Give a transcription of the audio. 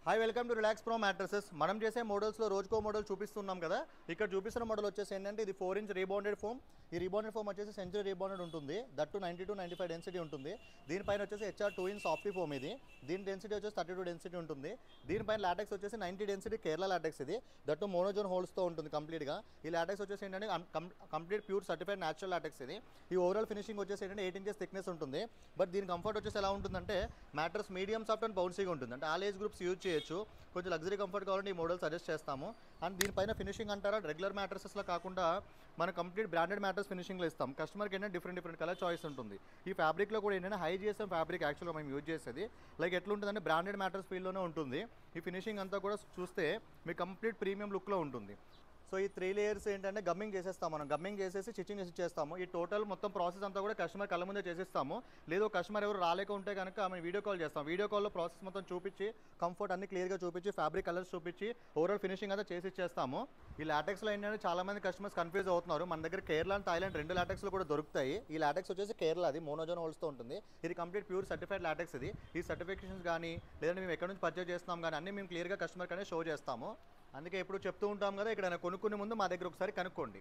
Hi welcome to relax pro mattresses. మనం చేసే మోడల్స్లో రోజుకో మోడల్ చూపిస్తున్నాం కదా. ఇక్కడ చూపిస్తున్న మోడల్ వచ్చేసి ఏంటంటే ఇది 4 ఇంచ్ రీబౌండెడ్ ఫోమ్. ఈ రీబౌండెడ్ ఫోమ్ వచ్చేసి సెంచరీ రీబౌండెడ్ ఉంటుంది. దట్టు 90 to 95 డెన్సిటీ ఉంటుంది. దీనిపైన వచ్చేసి HR 2 ఇంచ్ సాఫ్టీ ఫోమ్ ఇది. దీని డెన్సిటీ వచ్చేసి 32 డెన్సిటీ ఉంటుంది. దీనిపైన లాటెక్స్ వచ్చేసి 90 డెన్సిటీ కేరళ లాటెక్స్ ఇది. దట్టు మోనోజోన్ హోల్స్తో ఉంటుంది కంప్లీట్గా. ఈ లాటెక్స్ వచ్చేసి ఏంటంటే complete pure certified natural LaTeX ఇది. ఈ ఓవరాల్ ఫినిషింగ్ వచ్చేసి ఏంటంటే 8 ఇంచెస్ థిక్నెస్ ఉంటుంది. బట్ దీని కంఫర్ట్ వచ్చేసి ఎలా ఉంటుందంటే మ్యాట్రస్ మీడియం సాఫ్ట్ అండ్ బౌన్సీగా ఉంటుంది. అంటే ఆల్ ఏజ్ గ్రూప్స్ యూజ్ చేయొచ్చు. కొంచెం లగ్జరీ కంఫర్ట్ కావాలంటే ఈ మోడల్ సజెస్ట్ చేస్తాము. అండ్ దీనిపైన ఫినిషింగ్ అంటారా రెగ్యులర్ మ్యాట్రసెస్లో కాకుండా మనం కంప్లీట్ బ్రాండెడ్ మ్యాట్రస్ ఫినిషింగ్లో ఇస్తాం. కస్టమర్కి ఏంటంటే డిఫరెంట్ కలర్ చాయిస్ ఉంటుంది. ఈ ఫ్యాబ్రిక్లో కూడా ఏంటంటే హై GSM ఫ్యాబ్రిక్ యాక్చువల్గా మేము యూజ్ చేసేది. లైక్ ఎట్లుంటుందంటే బ్రాండెడ్ మ్యాట్రస్ ఫీల్డ్లోనే ఉంటుంది. ఈ ఫినిషింగ్ అంతా కూడా చూస్తే మీకు కంప్లీట్ ప్రీమియం లుక్లో ఉంటుంది. సో ఈ 3 లేయర్స్ ఏంటంటే గమ్మింగ్ చేసేస్తాం. మనం గమ్మింగ్ చేసేసి స్టిచ్చింగ్ చేసి చేస్తాము. ఈ టోటల్ మొత్తం ప్రాసెస్ అంతా కూడా కస్టమర్ కళ్ళ ముందే చేసిస్తాము. లేదు కస్టమర్ ఎవరు రాలేక ఉంటే కనుక మేము వీడియో కాల్ చేస్తాం. వీడియో కాల్లో ప్రాసెస్ మొత్తం చూపించి కంఫర్ట్ అన్ని క్లియర్గా చూపించి ఫ్యాబ్రిక్ కలర్స్ చూపించి ఓవరాల్ ఫినిషింగ్ అంతా చేసి ఇచ్చేస్తాము. ఈ లాటెక్స్లో ఏంటంటే చాలా మంది కస్టమర్స్ కన్ఫ్యూజ్ అవుతున్నారు. మన దగ్గర కేరళ అండ్ థాయిలాండ్ 2 లాటెక్స్లు కూడా దొరుకుతాయి. ఈ లాటెక్స్ వచ్చేసి కేరళ అది మోనోజోన్ హోల్స్తో ఉంటుంది. ఇది కంప్లీట్ ప్యూర్ సర్టిఫైడ్ లాటెక్స్ ఇది. ఈ సర్టిఫికేషన్స్ కానీ లేదంటే మేము ఎక్కడి నుంచి పర్చేజ్ చేస్తున్నాం కానీ అన్నీ మేము క్లియర్గా కస్టమర్ కానీ షో చేస్తాము. అందుకే ఎప్పుడు చెప్తూ ఉంటాం కదా, ఇక్కడ కొనుక్కునే ముందు మా దగ్గర ఒకసారి కనుక్కోండి.